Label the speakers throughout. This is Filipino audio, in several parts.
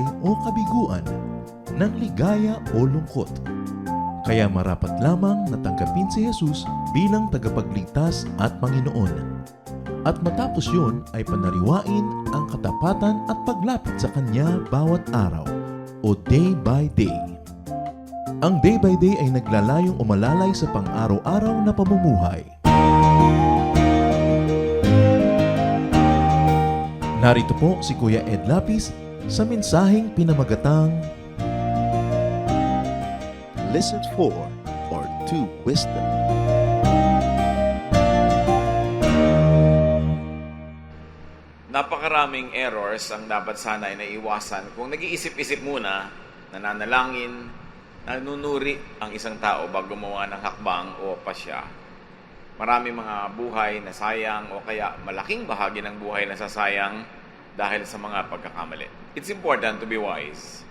Speaker 1: buhay o kabiguan, ng ligaya o lungkot. Kaya marapat lamang na tanggapin si Jesus bilang tagapagligtas at Panginoon. At matapos yun ay panariwain ang katapatan at paglapit sa Kanya bawat araw o day by day. Ang day by day ay naglalayong umalalay sa pang-araw-araw na pamumuhay. Narito po si Kuya Ed Lapis sa mensaheng pinamagatang
Speaker 2: Listen for or to wisdom.
Speaker 3: Napakaraming errors ang dapat sana ay naiwasan kung nag-iisip-isip muna, nananalangin, nanunuri ang isang tao bago gumawa ng hakbang o pasya. Maraming mga buhay na sayang o kaya malaking bahagi ng buhay na sasayang dahil sa mga pagkakamali. It's important to be wise.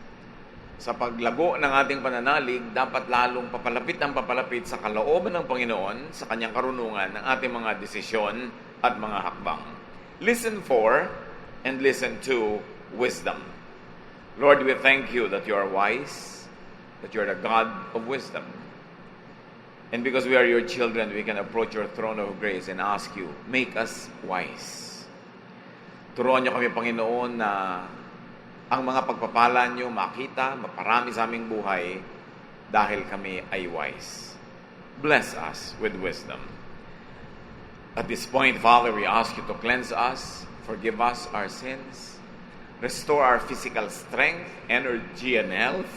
Speaker 3: Sa paglago ng ating pananalig, dapat lalong papalapit sa kalooban ng Panginoon sa Kanyang karunungan ng ating mga desisyon at mga hakbang. Listen for and listen to wisdom. Lord, we thank you that you are wise, that you are the God of wisdom. And because we are your children, we can approach your throne of grace and ask you, make us wise. Turuan niyo kami, Panginoon, na ang mga pagpapala niyo makita, maparami sa aming buhay dahil kami ay wise. Bless us with wisdom. At this point, Father, we ask you to cleanse us, forgive us our sins, restore our physical strength, energy, and health,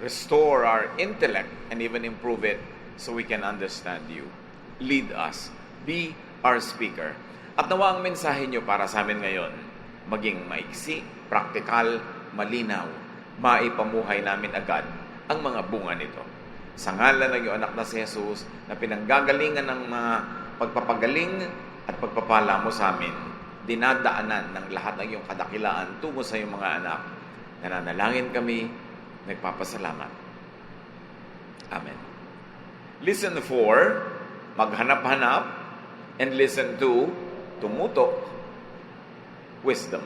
Speaker 3: restore our intellect, and even improve it so we can understand you. Lead us. Be our speaker. At nawa ang mensahe niyo para sa amin ngayon, maging maiksi, praktikal, malinaw, maipamuhay namin agad ang mga bunga nito. Sa ngalan ng iyong anak na si Jesus, na pinanggagalingan ng mga pagpapagaling at pagpapala mo sa amin, dinadaanan ng lahat ng iyong kadakilaan tungo sa iyong mga anak. Nananalangin kami, nagpapasalamat. Amen. Listen for, maghanap-hanap, and listen to, tumutok, wisdom.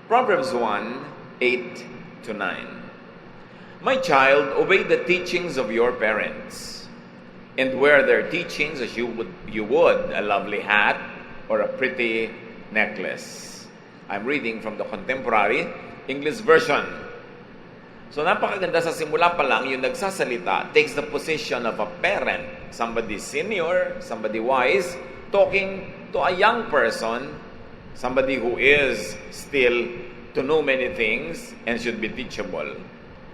Speaker 3: Proverbs 1:8-9. My child, obey the teachings of your parents, and wear their teachings as you would a lovely hat or a pretty necklace. I'm reading from the Contemporary English Version. So napakaganda, sa simula pa lang, yung nagsasalita takes the position of a parent, somebody senior, somebody wise, talking to a young person, somebody who is still to know many things and should be teachable.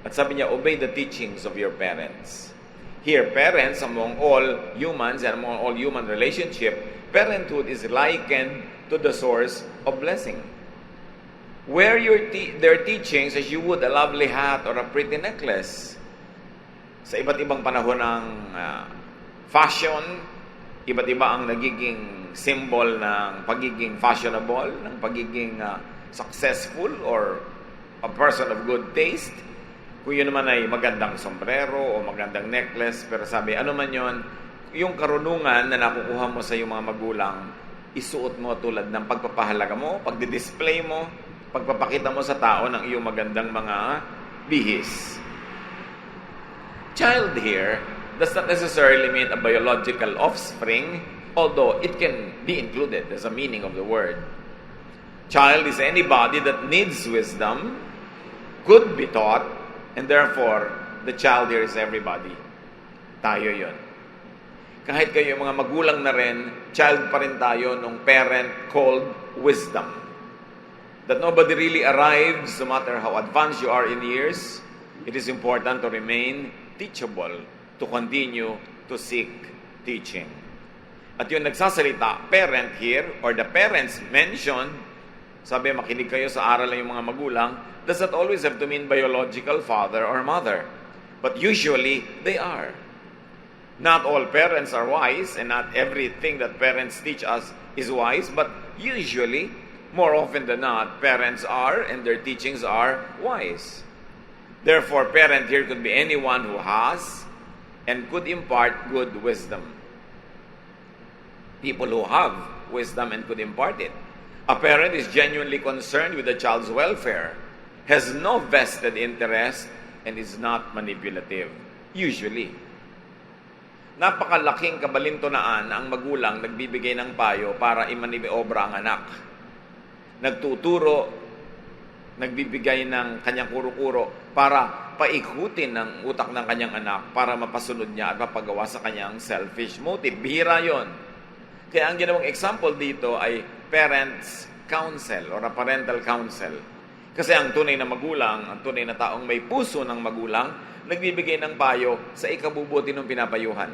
Speaker 3: At sabi niya, obey the teachings of your parents. Here, parents, among all humans and among all human relationship, parenthood is likened to the source of blessing. Wear their teachings as you would a lovely hat or a pretty necklace. Sa iba't ibang panahon ng fashion, iba't iba ang nagiging symbol ng pagiging fashionable, ng pagiging successful or a person of good taste. Kung yun naman ay magandang sombrero o magandang necklace, pero sabi, ano man yun, yung karunungan na nakukuha mo sa iyong mga magulang, isuot mo tulad ng pagpapahalaga mo, pagdi-display mo, pagpapakita mo sa tao ng iyong magandang mga bihis. Child here does not necessarily mean a biological offspring, although it can be included as a meaning of the word. Child is anybody that needs wisdom, could be taught, and therefore, the child here is everybody. Tayo yun. Kahit kayo mga magulang na rin, child pa rin tayo nung parent called wisdom. That nobody really arrives, no matter how advanced you are in years, it is important to remain teachable, to continue to seek teaching. At yung nagsasalita, parent here, or the parents mentioned, sabi, makinig kayo sa aral ng yung mga magulang, does not always have to mean biological father or mother. But usually, they are. Not all parents are wise, and not everything that parents teach us is wise, but usually, more often than not, parents are, and their teachings are wise. Therefore, parent here could be anyone who has and could impart good wisdom. People who have wisdom and could impart it. A parent is genuinely concerned with the child's welfare. has no vested interest, and is not manipulative. Usually. Napakalaking kabalintunaan ang magulang nagbibigay ng payo para imaniobra ang anak. Nagtuturo, nagbibigay ng kanyang kuro-kuro para paikutin ang utak ng kanyang anak para mapasunod niya at mapagawa sa kanyang selfish motive. Bihira yon. Kaya ang ginawang example dito ay parents counsel or a parental counsel. Kasi ang tunay na magulang, ang tunay na taong may puso ng magulang, nagbibigay ng payo sa ikabubuti ng pinapayuhan.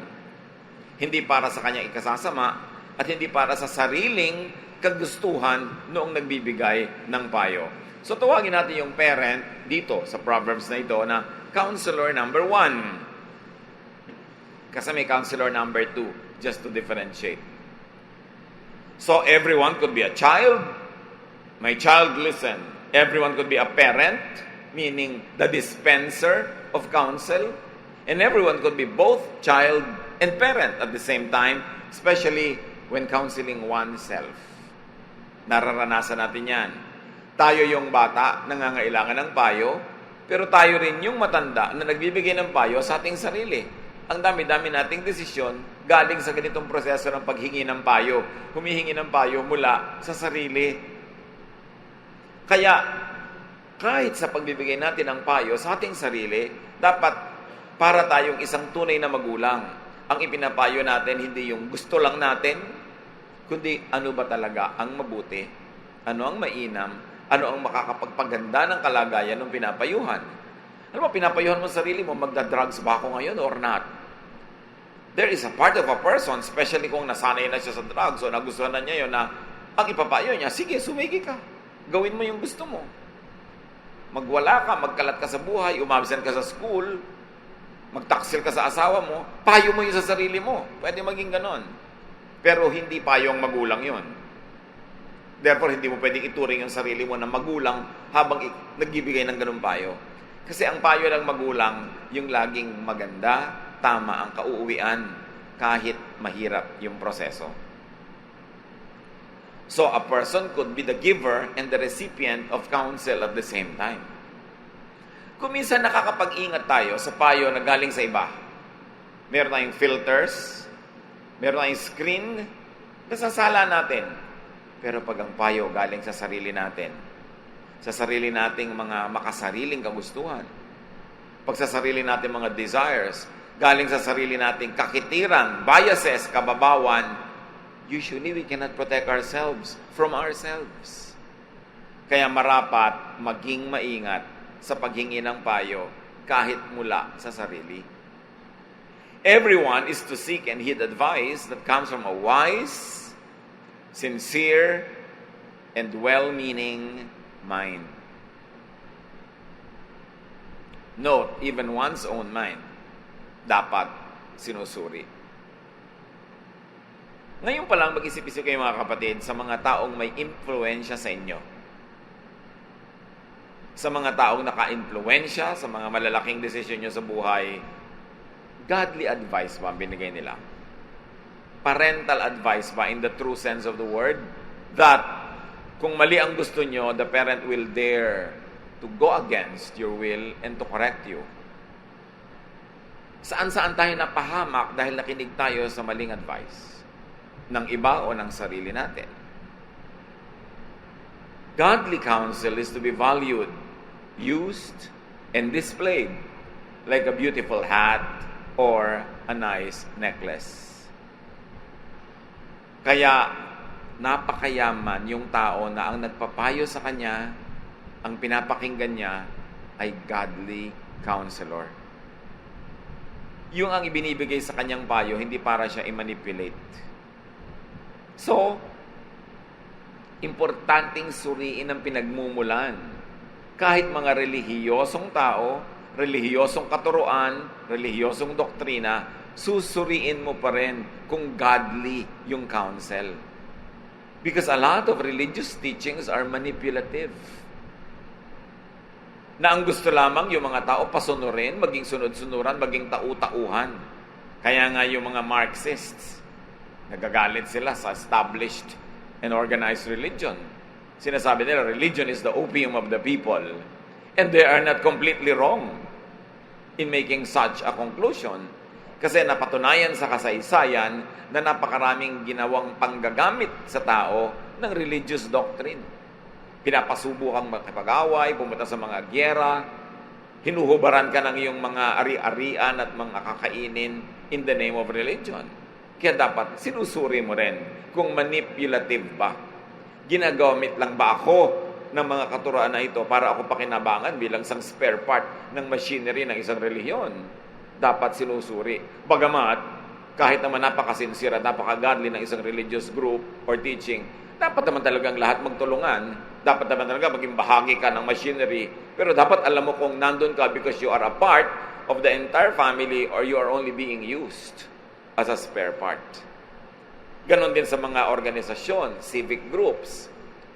Speaker 3: Hindi para sa kanyang ikasasama at hindi para sa sariling kagustuhan noong nagbibigay ng payo. So tawagin natin yung parent dito sa Proverbs na ito na counselor number 1. Kasi may counselor number 2, just to differentiate. So everyone could be a child. My child, listen. Everyone could be a parent, meaning the dispenser of counsel. And everyone could be both child and parent at the same time, especially when counseling oneself. Nararanasan natin yan. Tayo yung bata, nangangailangan ng payo, pero tayo rin yung matanda na nagbibigay ng payo sa ating sarili. Ang dami-dami nating desisyon galing sa ganitong proseso ng paghingi ng payo. Humihingi ng payo mula sa sarili. Kaya, kahit sa pagbibigay natin ng payo sa ating sarili, dapat para tayong isang tunay na magulang. Ang ipinapayo natin, hindi yung gusto lang natin, kundi ano ba talaga ang mabuti, ano ang mainam, ano ang makakapagpaganda ng kalagayan ng pinapayuhan. Ano ba, pinapayuhan mo sa sarili mo, magda-drugs ba ako ngayon or not? There is a part of a person, especially kung nasanay na siya sa drugs o nagustuhan na niya yun, na ang ipapayo niya, sige, sumigi ka. Gawin mo yung gusto mo. Magwala ka, magkalat ka sa buhay, umabsent ka sa school, magtaksil ka sa asawa mo, payo mo yun sa sarili mo. Pwede maging ganon. Pero hindi payong magulang yun. Therefore, hindi mo pwedeng ituring yung sarili mo na magulang habang nagbibigay ng ganun payo. Kasi ang payo ng magulang, yung laging maganda, tama ang kauuwian, kahit mahirap yung proseso. So, a person could be the giver and the recipient of counsel at the same time. Kung minsan nakakapag-ingat tayo sa payo na galing sa iba, meron tayong filters, meron tayong screen, nasasala natin. Pero pag ang payo galing sa sarili natin, sa sarili nating mga makasariling kagustuhan, pag sa sarili nating mga desires, galing sa sarili nating kakitiran, biases, kababawan, usually we cannot protect ourselves from ourselves. Kaya marapat maging maingat sa paghingi ng payo kahit mula sa sarili. Everyone is to seek and heed advice that comes from a wise, sincere, and well-meaning mind. Note, even one's own mind dapat sinusuri. Ngayon pa lang mag-isip-isip kayo mga kapatid sa mga taong may impluensya sa inyo. Sa mga taong naka-impluensya, sa mga malalaking desisyon nyo sa buhay, godly advice ba ang binigay nila? Parental advice ba in the true sense of the word? That kung mali ang gusto nyo, the parent will dare to go against your will and to correct you. Saan-saan tayo napahamak dahil nakinig tayo sa maling advice? Ng iba o ng sarili natin. Godly counsel is to be valued, used, and displayed like a beautiful hat or a nice necklace. Kaya, napakayaman yung tao na ang nagpapayo sa kanya, ang pinapakinggan niya ay godly counselor. Yung ang ibinibigay sa kanyang payo, hindi para siya i-manipulate. So, importanteng suriin ang pinagmumulan. Kahit mga relihiyosong tao, relihiyosong katuruan, relihiyosong doktrina, susuriin mo pa rin kung godly yung counsel. Because a lot of religious teachings are manipulative. Na ang gusto lamang yung mga tao pasunurin, maging sunod-sunuran, maging tau-tauhan. Kaya nga yung mga Marxists, nagagalit sila sa established and organized religion. Sinasabi nila, religion is the opium of the people. And they are not completely wrong in making such a conclusion. Kasi napatunayan sa kasaysayan na napakaraming ginawang panggagamit sa tao ng religious doctrine. Pinapasubukang makipag-away, pumunta sa mga gyera, hinuhubaran ka ng iyong mga ari-arian at mga kakainin in the name of religion. Kaya dapat sinusuri mo rin kung manipulative ba. Ginagamit lang ba ako ng mga katuroan na ito para ako pakinabangan bilang isang spare part ng machinery ng isang relihiyon? Dapat sinusuri. Bagamat, kahit naman napakasinsira, napakagodly ng isang religious group or teaching, dapat naman talagang lahat magtulungan. Dapat naman talaga maging bahagi ka ng machinery. Pero dapat alam mo kung nandun ka because you are a part of the entire family or you are only being used as a spare part. Ganon din sa mga organisasyon, civic groups,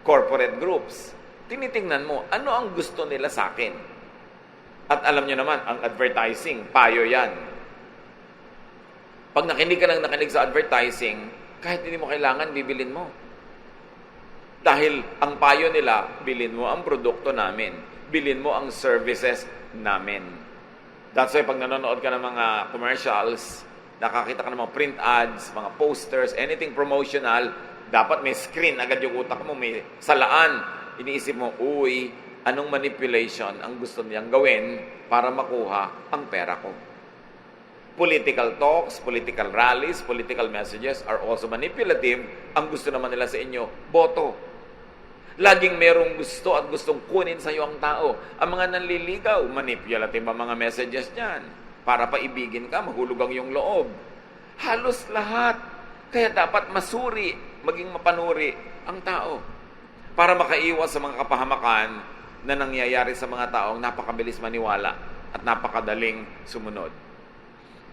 Speaker 3: corporate groups. Tinitingnan mo, ano ang gusto nila sa akin? At alam nyo naman, ang advertising, payo yan. Pag nakinig ka ng nakinig sa advertising, kahit hindi mo kailangan, bibilin mo. Dahil ang payo nila, bilin mo ang produkto namin. Bilin mo ang services namin. That's why pag nanonood ka ng mga commercials, nakakita ka ng mga print ads, mga posters, anything promotional, dapat may screen agad yung utak mo, may salaan. Iniisip mo, uy, anong manipulation ang gusto niyang gawin para makuha ang pera ko? Political talks, political rallies, political messages are also manipulative. Ang gusto naman nila sa inyo, boto. Laging merong gusto at gustong kunin sa iyo ang tao. Ang mga nanliligaw, manipulative ang mga messages niyan. Para paibigin ka, mahulog ang iyong loob. Halos lahat. Kaya dapat masuri, maging mapanuri ang tao. Para makaiwas sa mga kapahamakan na nangyayari sa mga taong napakabilis maniwala at napakadaling sumunod.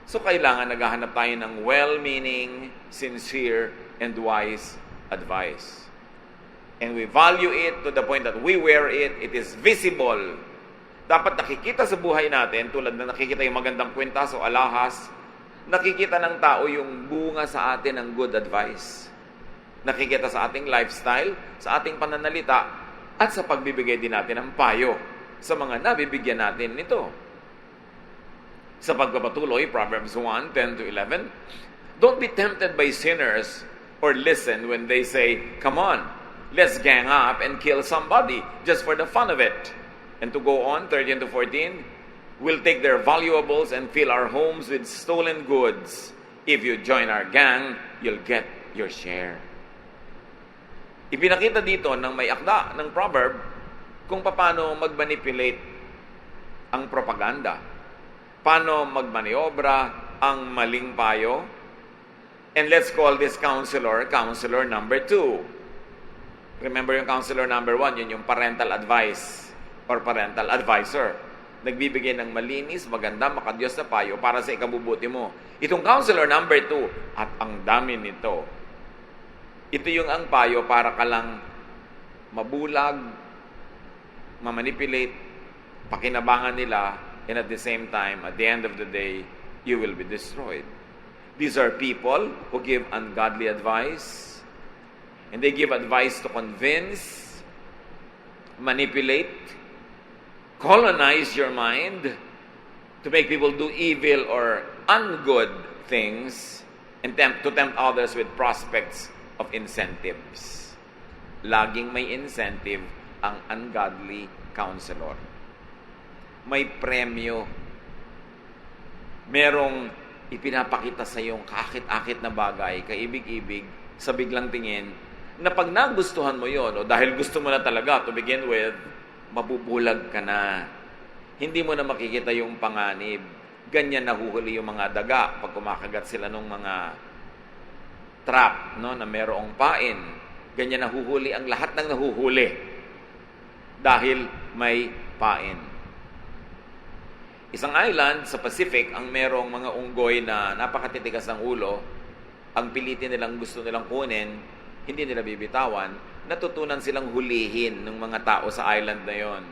Speaker 3: So kailangan naghahanap tayo ng well-meaning, sincere, and wise advice. And we value it to the point that we wear it, it is visible. Dapat nakikita sa buhay natin, tulad na nakikita yung magandang kwintas o alahas, nakikita ng tao yung bunga sa atin ng good advice. Nakikita sa ating lifestyle, sa ating pananalita, at sa pagbibigay din natin ng payo sa mga nabibigyan natin nito. Sa pagpapatuloy, Proverbs 1:10-11, don't be tempted by sinners or listen when they say, come on, let's gang up and kill somebody just for the fun of it. And to go on, 13-14, we'll take their valuables and fill our homes with stolen goods. If you join our gang, you'll get your share. Ipinakita dito ng may akda ng proverb kung paano mag-manipulate ang propaganda. Paano magmaniobra ang maling payo. And let's call this counselor number 2. Remember yung counselor number 1, yun yung parental advice or parental advisor. Nagbibigay ng malinis, maganda, makadiyos na payo para sa ikabubuti mo. Itong counselor number 2, at ang dami nito. Ito yung ang payo para ka lang mabulag, mamanipulate, pakinabangan nila, and at the same time, at the end of the day, you will be destroyed. These are people who give ungodly advice, and they give advice to convince, manipulate, colonize your mind, to make people do evil or ungood things, and to tempt others with prospects of incentives. Laging may incentive ang ungodly counselor. May premyo. Merong ipinapakita sa iyong kakit-akit na bagay, kaibig-ibig, sa biglang tingin, na pag nagustuhan mo yon o dahil gusto mo na talaga to begin with, mabubulag ka na. Hindi mo na makikita yung panganib. Ganyan nahuhuli yung mga daga pag kumakagat sila ng mga trap, no, na merong pain. Ganyan nahuhuli ang lahat ng nahuhuli dahil may pain. Isang island sa Pacific ang merong mga unggoy na napakatitigas ng ulo, ang pilitin nilang gusto nilang kunin, hindi nila bibitawan, natutunan silang hulihin ng mga tao sa island na yon.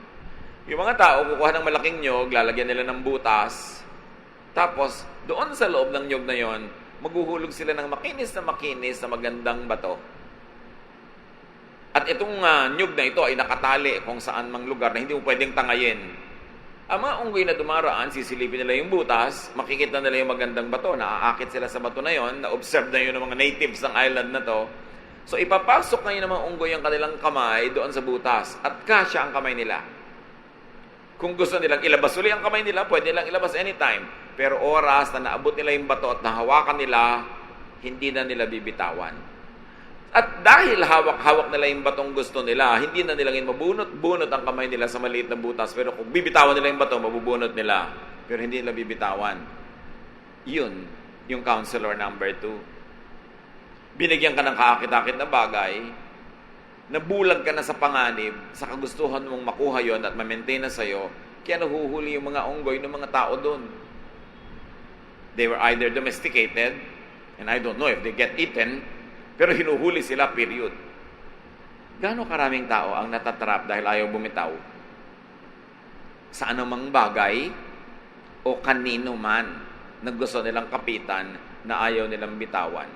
Speaker 3: Yung mga tao, kukuha ng malaking nyog, lalagyan nila ng butas, tapos doon sa loob ng nyog na yon, maghuhulog sila ng makinis na magandang bato. At At itong nyug na ito ay nakatali kung saan mang lugar na hindi mo pwedeng tangayin. Ang mga unggoy na dumaraan, sisilipin nila yung butas, makikita nila yung magandang bato, naaakit sila sa bato na yon, na-observe na yun ng mga natives ng island na to. So ipapasok ngayon ng mga unggoy ang kanilang kamay doon sa butas at kasya ang kamay nila. Kung gusto nilang ilabas uli ang kamay nila, pwede nilang ilabas anytime. Pero oras na naabot nila yung bato at nahawakan nila, hindi na nila bibitawan. At dahil hawak-hawak nila yung batong gusto nila, hindi na nila mabunot-bunot ang kamay nila sa maliit na butas. Pero kung bibitawan nila yung bato, mabubunot nila. Pero hindi nila bibitawan. Yun, yung counselor number 2. Binigyan ka ng kaakit-akit na bagay, nabulag ka na sa panganib, sa kagustuhan mong makuha yon at ma-maintain na sa'yo, kaya nahuhuli yung mga unggoy ng mga tao doon. They were either domesticated, and I don't know if they get eaten, pero hinuhuli sila, period. Gaano karaming tao ang natatrap dahil ayaw bumitaw? Sa anumang bagay o kanino man na gusto nilang kapitan na ayaw nilang bitawan.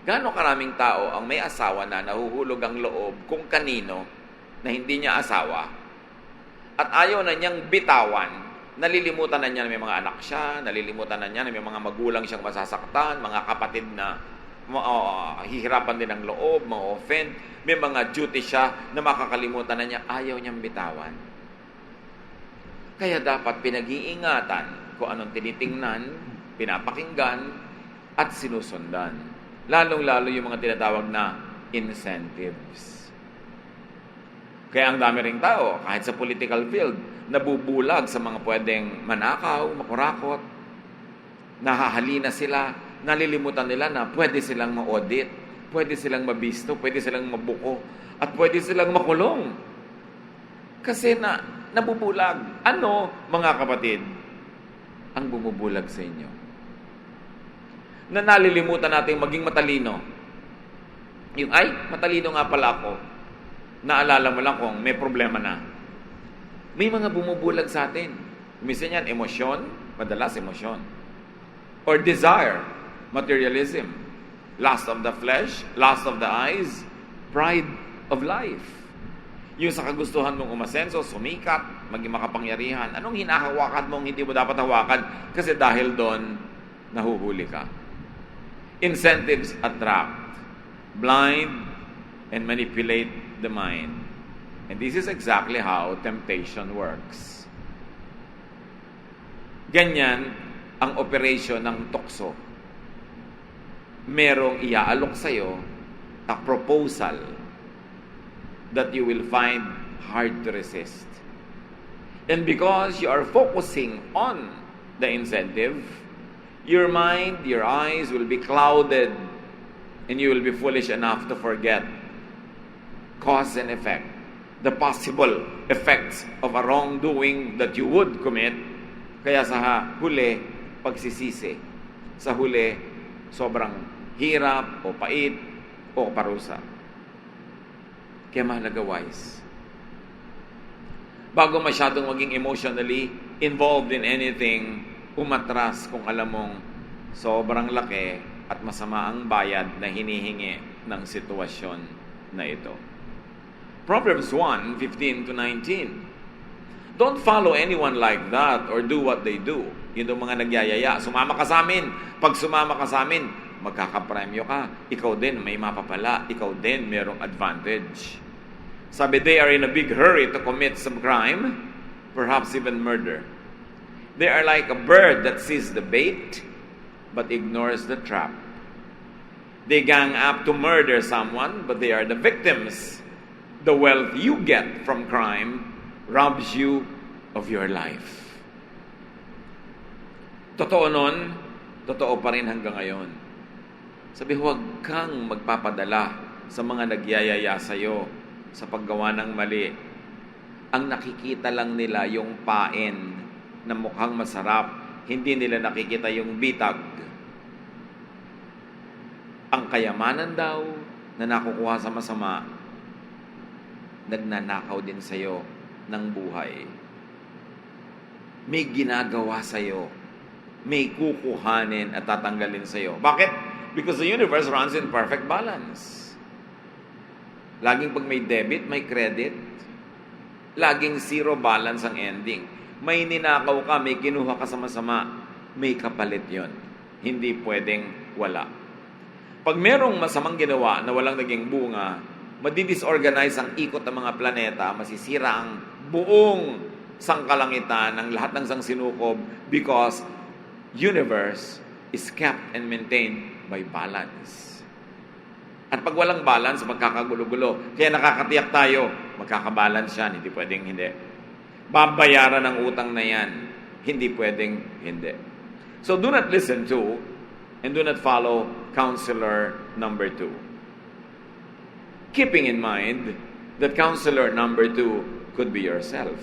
Speaker 3: Gaano karaming tao ang may asawa na nahuhulog ang loob kung kanino na hindi niya asawa at ayaw na niyang bitawan, nalilimutan na niya na may mga anak siya, nalilimutan na niya na may mga magulang siyang masasaktan, mga kapatid na hihirapan din ang loob, ma-offend. May mga duty siya na makakalimutan na niya, ayaw niyang bitawan. Kaya dapat pinag-iingatan kung anong tinitingnan, pinapakinggan, at sinusundan. Lalong-lalo yung mga tinatawag na incentives. Kaya ang dami ring tao, kahit sa political field, nabubulag sa mga pwedeng manakaw, makurakot, nahahalina sila, nalilimutan nila na pwede silang ma-audit, pwede silang mabisto, pwede silang mabuko, at pwede silang makulong. Kasi nabubulag. Ano, mga kapatid, ang bumubulag sa inyo? Na nalilimutan natin maging matalino. Yung, matalino nga pala ako. Naalala mo lang kung may problema na. May mga bumubulag sa atin. Minsan yan, emosyon, madalas emosyon. Or desire, materialism, lust of the flesh, lust of the eyes, pride of life. Yung sa kagustuhan mong umasenso, sumikat, maging makapangyarihan, anong hinahawakan mong hindi mo dapat hawakan? Kasi dahil doon, nahuhuli ka. Incentives attract, blind, and manipulate the mind. And this is exactly how temptation works. Ganyan ang operation ng tukso. Merong iaalok sa'yo a proposal that you will find hard to resist. And because you are focusing on the incentive, your mind, your eyes will be clouded and you will be foolish enough to forget cause and effect, the possible effects of a wrongdoing that you would commit. Kaya sa huli, pagsisisi. Sa huli, sobrang hirap o pait o parusa. Kaya mahalaga wise. Bago masyadong maging emotionally involved in anything, umatras kung alam mong sobrang laki at masama ang bayad na hinihingi ng sitwasyon na ito. Proverbs 1:15-19. Don't follow anyone like that or do what they do. Yun ang mga nagyayaya. Sumama ka sa amin. Pag sumama ka sa amin, magkakapremyo ka. Ikaw din may mapapala. Ikaw din merong advantage. Sabi, they are in a big hurry to commit some crime, perhaps even murder. They are like a bird that sees the bait, but ignores the trap. They gang up to murder someone, but they are the victims. The wealth you get from crime robs you of your life. Totoo nun, totoo pa rin hanggang ngayon. Sabi, huwag kang magpapadala sa mga nagyayaya sa'yo sa paggawa ng mali. Ang nakikita lang nila yung pain na mukhang masarap. Hindi nila nakikita yung bitag. Ang kayamanan daw na nakukuha sa masama, nagnanakaw din sa'yo ng buhay. May ginagawa sa'yo. May kukuhanin at tatanggalin sa'yo. Bakit? Because the universe runs in perfect balance. Laging pag may debit, may credit. Laging zero balance ang ending. May ninakaw ka, may kinuha ka sa masama, may kapalit yon. Hindi pwedeng wala. Pag merong masamang ginawa na walang naging bunga, madidisorganize ang ikot ng mga planeta, masisira ang buong sangkalangitan ng lahat ng sangsinukob because universe is kept and maintained by balance. At pag walang balance, magkakagulo-gulo. Kaya nakakatiyak tayo, magkakabalance yan. Hindi pwedeng hindi. Babayaran ang utang na yan. Hindi pwedeng hindi. So do not listen to and do not follow counselor number 2. Keeping in mind that counselor number 2 could be yourself.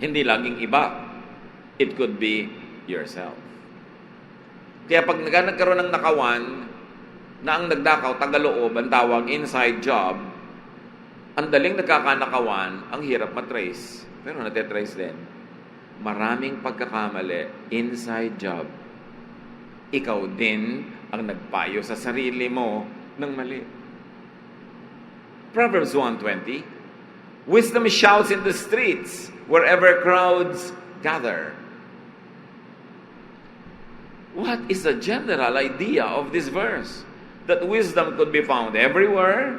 Speaker 3: Hindi laging iba. It could be yourself. Kaya pag nagkaroon ng nakawan, na ang nagdakaw, tagaloob, ang tawag, inside job, ang daling nagkakanakawan, ang hirap matrace. Pero natitrace din. Maraming pagkakamali, inside job. Ikaw din ang nagpayo sa sarili mo ng mali. Proverbs 1:20, wisdom shouts in the streets wherever crowds gather. What is the general idea of this verse? That wisdom could be found everywhere,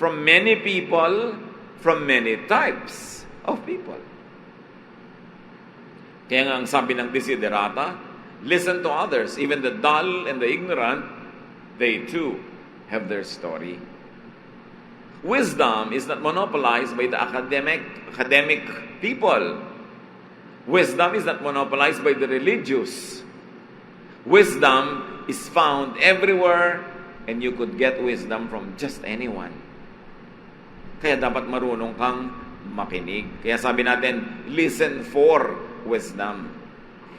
Speaker 3: from many people, from many types of people. Kaya nga ang sabi ng Desiderata, listen to others, even the dull and the ignorant, they too have their story. Wisdom is not monopolized by the academic people. Wisdom is not monopolized by the religious. Wisdom is found everywhere, and you could get wisdom from just anyone. Kaya dapat marunong kang makinig. Kaya sabi natin, listen for wisdom.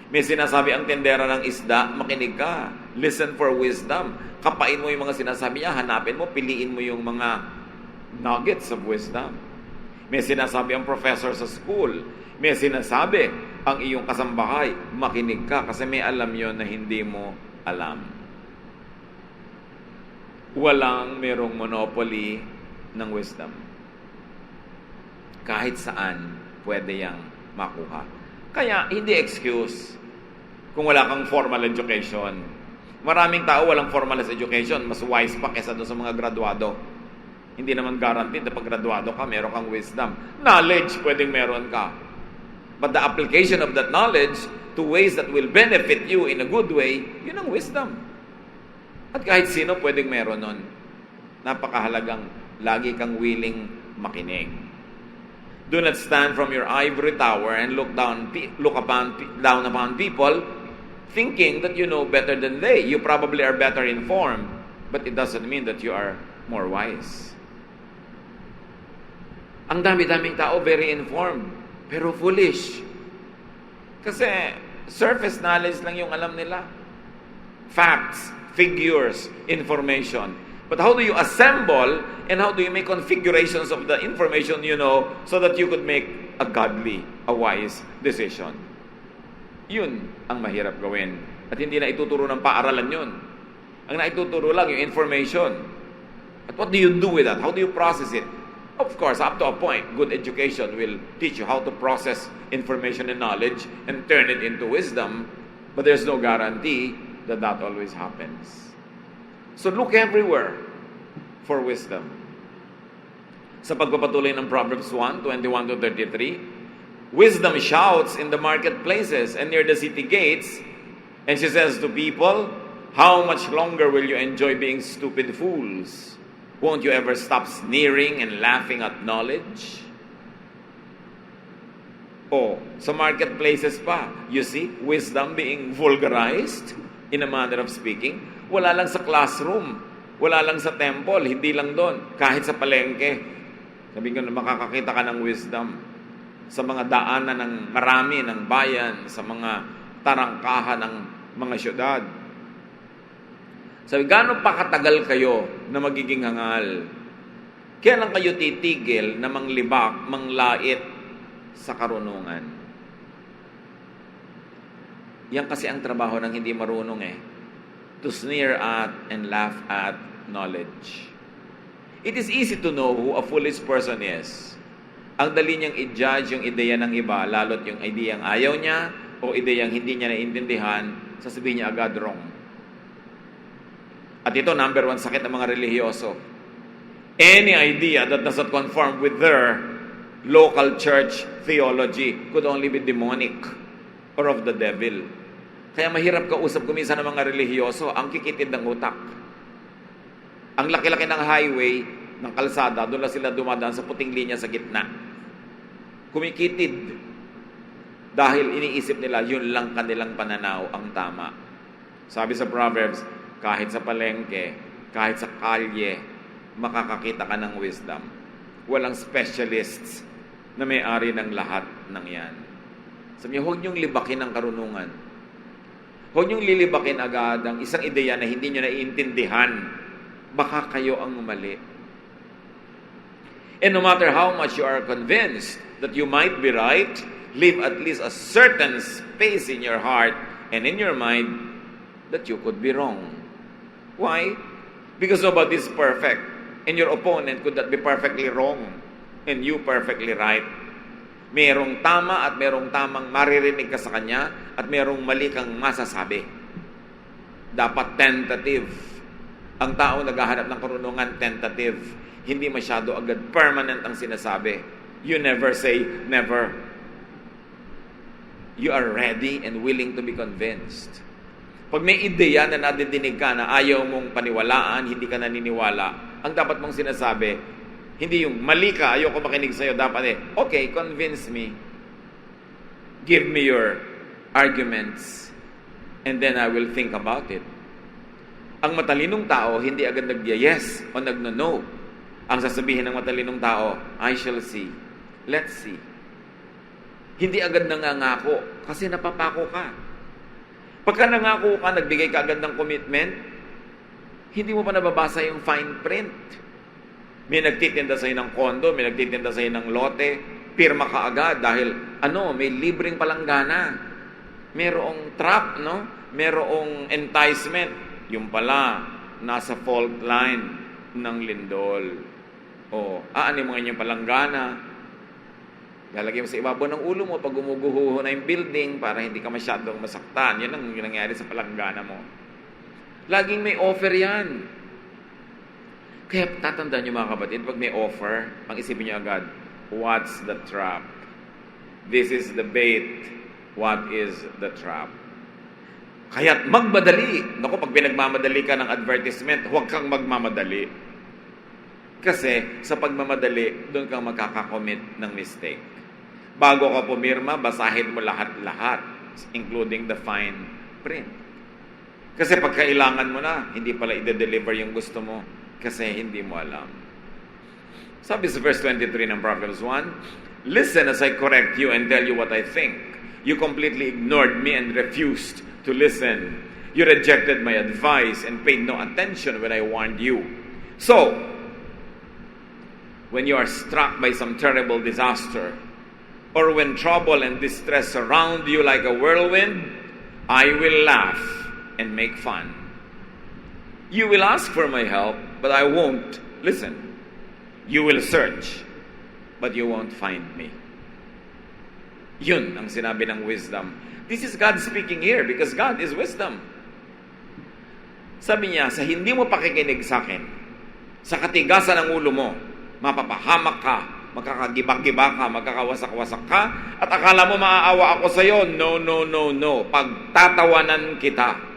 Speaker 3: May sinasabi ang tendera ng isda, makinig ka. Listen for wisdom. Kapain mo yung mga sinasabi niya, hanapin mo, piliin mo yung mga nuggets of wisdom. May sinasabi ang professor sa school. May sinasabi ang iyong kasambahay, makinig ka kasi may alam yon na hindi mo alam. Walang merong monopoly ng wisdom. Kahit saan, pwede yang makuha. Kaya, hindi excuse kung wala kang formal education. Maraming tao walang formal education, mas wise pa kaysa doon sa mga graduado. Hindi naman guaranteed na pag graduado ka, meron kang wisdom. Knowledge, pwedeng meron ka. But the application of that knowledge to ways that will benefit you in a good way, yun ang wisdom. At kahit sino pwedeng meron nun. Napakahalagang lagi kang willing makinig. Do not stand from your ivory tower and look down upon people thinking that you know better than they. You probably are better informed, but it doesn't mean that you are more wise. Ang dami-daming tao very informed, pero foolish. Kasi surface knowledge lang yung alam nila. Facts, figures, information. But how do you assemble and how do you make configurations of the information you know so that you could make a godly, a wise decision? Yun ang mahirap gawin. At hindi na ituturo ng paaralan yun. Ang naituturo lang yung information. But what do you do with that? How do you process it? Of course, up to a point, good education will teach you how to process information and knowledge and turn it into wisdom. But there's no guarantee that always happens. So look everywhere for wisdom. Sa pagpapatuloy ng Proverbs 1:21-33, wisdom shouts in the marketplaces and near the city gates, and she says to people, how much longer will you enjoy being stupid fools? Won't you ever stop sneering and laughing at knowledge? Oh, sa marketplaces pa, you see, wisdom being vulgarized in a manner of speaking. Wala lang sa classroom, wala lang sa temple, hindi lang doon. Kahit sa palengke, sabi ko na makakakita ka ng wisdom. Sa mga daanan ng marami ng bayan, sa mga tarangkahan ng mga syudad. Sabi, gaano pa katagal kayo na magiging hangal? Kailan kayo titigil na manglibak, manglait sa karunungan? Yan kasi ang trabaho ng hindi marunong eh. To sneer at and laugh at knowledge. It is easy to know who a foolish person is. Ang dali niyang i-judge yung ideya ng iba, lalo't yung ideyang ayaw niya o ideyang hindi niya naiintindihan, sasabihin niya agad wrong. At ito, number one sakit ng mga relihiyoso. Any idea that does not conform with their local church theology could only be demonic or of the devil. Kaya mahirap kausap kuminsan ng mga relihiyoso, ang kikitid ng utak. Ang laki-laki ng highway, ng kalsada, doon lang sila dumadaan sa puting linya sa gitna. Kumikitid. Dahil iniisip nila, yun lang kanilang pananaw ang tama. Sabi sa Proverbs, kahit sa palengke, kahit sa kalye, makakakita ka ng wisdom. Walang specialists na may-ari ng lahat ng yan. Sabi niyo, huwag niyong libakin ang karunungan. Huwag niyong lilibakin agad ang isang ideya na hindi niyo naiintindihan. Baka kayo ang mali. And no matter how much you are convinced that you might be right, leave at least a certain space in your heart and in your mind that you could be wrong. Why? Because nobody is perfect. And your opponent could not be perfectly wrong and you perfectly right. Merong tama at merong tamang maririnig ka sa kanya at merong mali kang masasabi. Dapat tentative. Ang tao naghahanap ng karunungan, tentative. Hindi masyado agad permanent ang sinasabi. You never say never. You are ready and willing to be convinced. Pag may ideya na nadidinig ka na ayaw mong paniwalaan, hindi ka naniniwala, ang dapat mong sinasabi, hindi yung mali ka, ayaw ko makinig sa'yo, dapat okay, convince me. Give me your arguments and then I will think about it. Ang matalinong tao, hindi agad nag-yes o nag-no. Ang sasabihin ng matalinong tao, I shall see. Let's see. Hindi agad nangangako kasi napapako ka. Pagka nangako ka, nagbigay ka agad ng commitment, hindi mo pa nababasa yung fine print. May nagtitinda sa'yo ng kondo, may nagtitinda sa'yo ng lote, pirma ka agad dahil may libreng palanggana. Merong trap, merong enticement. Yung pala, nasa fault line ng lindol. Aanin mo ngayon yung palanggana. Lalagay mo sa ibabaw ng ulo mo pag gumuguho na yung building para hindi ka masyadong masaktan. Yan ang nangyari sa palanggana mo. Laging may offer yan. Kaya tatandaan nyo mga kapatid, pag may offer, pang-isipin nyo agad, what's the trap? This is the bait. What is the trap? Kaya't magmadali. Naku, pag pinagmamadali ka ng advertisement, huwag kang magmamadali. Kasi sa pagmamadali, doon kang magkakakommit ng mistake. Bago ka pumirma, basahin mo lahat-lahat, including the fine print. Kasi pag kailangan mo na, hindi pala i-deliver yung gusto mo kasi hindi mo alam. Sabi sa verse 23 ng Proverbs 1, listen as I correct you and tell you what I think. You completely ignored me and refused to listen. You rejected my advice and paid no attention when I warned you. So, when you are struck by some terrible disaster, or when trouble and distress surround you like a whirlwind, I will laugh and make fun. You will ask for my help, but I won't listen. You will search, but you won't find me. Yun ang sinabi ng wisdom. This is God speaking here because God is wisdom. Sabi niya, sa hindi mo pakikinig sa akin, sa katigasan ng ulo mo, mapapahamak ka, magkakagibak-gibak ka, magkakawasak-wasak ka, at akala mo maaawa ako sa iyo. No, no, no, no. Pagtatawanan kita.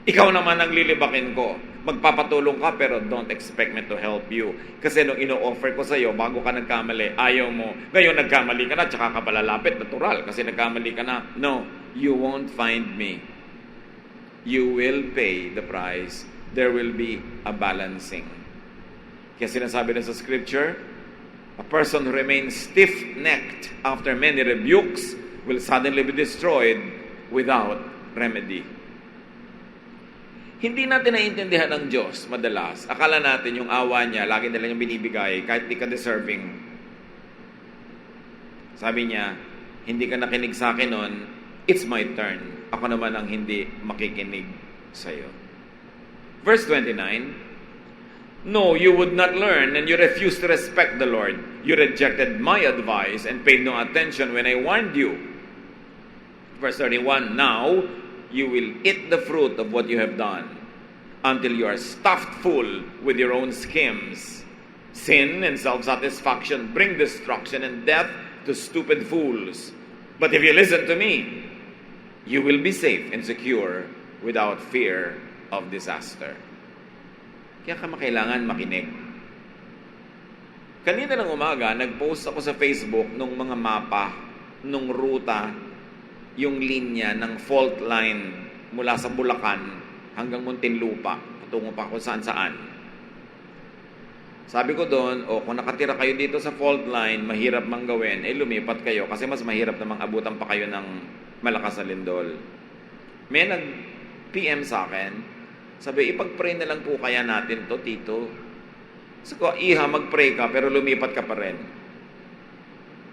Speaker 3: Ikaw naman ang lilibakin ko. Magpapatulong ka pero don't expect me to help you. Kasi nung ino-offer ko sa iyo, bago ka nagkamali, ayaw mo. Ngayon nagkamali ka na, tsaka ka palalapit, natural. Kasi nagkamali ka na. No, you won't find me. You will pay the price. There will be a balancing. Kaya sinasabi na sa scripture, a person who remains stiff-necked after many rebukes will suddenly be destroyed without remedy. Hindi natin naiintindihan ng Diyos madalas. Akala natin yung awa niya, lagi nila yung binibigay, kahit di ka deserving. Sabi niya, hindi ka nakinig sa akin nun, it's my turn. Ako naman ang hindi makikinig sa iyo. Verse 29, No, you would not learn, and you refused to respect the Lord. You rejected my advice and paid no attention when I warned you. Verse 31, now you will eat the fruit of what you have done until you are stuffed full with your own schemes. Sin and self-satisfaction bring destruction and death to stupid fools. But if you listen to me, you will be safe and secure without fear of disaster. Kaya kailangan makinig. Kanina ng umaga, nag-post ako sa Facebook nung mga mapa, nung ruta, yung linya ng fault line mula sa Bulacan hanggang Muntinlupa, patungo pa kung saan-saan. Sabi ko doon, kung nakatira kayo dito sa fault line, mahirap mang gawin, lumipat kayo kasi mas mahirap namang abutan pa kayo ng malakas na lindol. May nag-PM sa akin, sabi, ipag-pray na lang po kaya natin to, Tito. Sabi ko, iha, mag-pray ka, pero lumipat ka pa rin.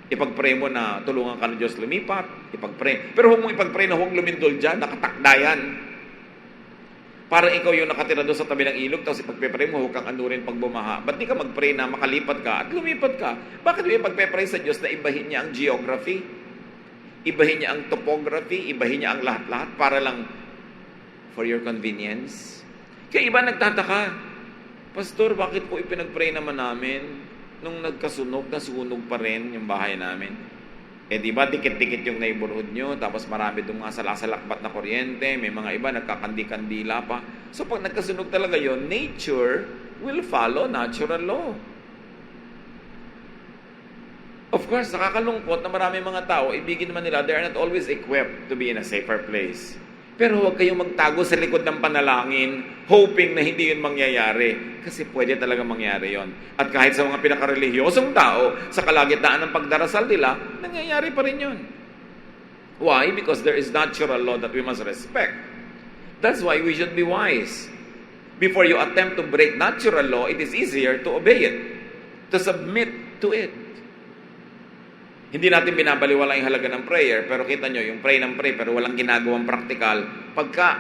Speaker 3: Ipag-pray mo na tulungan ka ng Diyos lumipat, ipag-pray. Pero huwag mo ipag-pray na huwag lumindol dyan, nakatakdayan. Parang ikaw yung nakatira doon sa tabi ng ilog, tapos ipag-pray mo, huwag kang anurin pag bumaha. Ba't di ka mag-pray na makalipat ka at lumipat ka? Bakit mo ipag-pray sa Diyos na ibahin niya ang geography? Ibahin niya ang topography, ibahin niya ang lahat-lahat para lang for your convenience. Kaya iba nagtataka, Pastor, bakit po ipinag-pray naman namin nung nagkasunog, nasunog pa rin yung bahay namin? Di ba, dikit-dikit yung neighborhood nyo, tapos marami doon nga salasalakbat na kuryente, may mga iba nagkakandi-kandila pa. So pag nagkasunog talaga yon, nature will follow natural law. Of course, nakakalungkot na marami mga tao, ibigin naman nila, they are not always equipped to be in a safer place. Pero huwag kayong magtago sa likod ng panalangin, hoping na hindi yun mangyayari. Kasi pwede talaga mangyari yon. At kahit sa mga pinakarelihiyosong tao, sa kalagitnaan ng pagdarasal nila, nangyayari pa rin yun. Why? Because there is natural law that we must respect. That's why we should be wise. Before you attempt to break natural law, it is easier to obey it, to submit to it. Hindi natin binabaliwala yung halaga ng prayer, pero kita nyo, yung pray ng pray, pero walang ginagawang practical. Pagka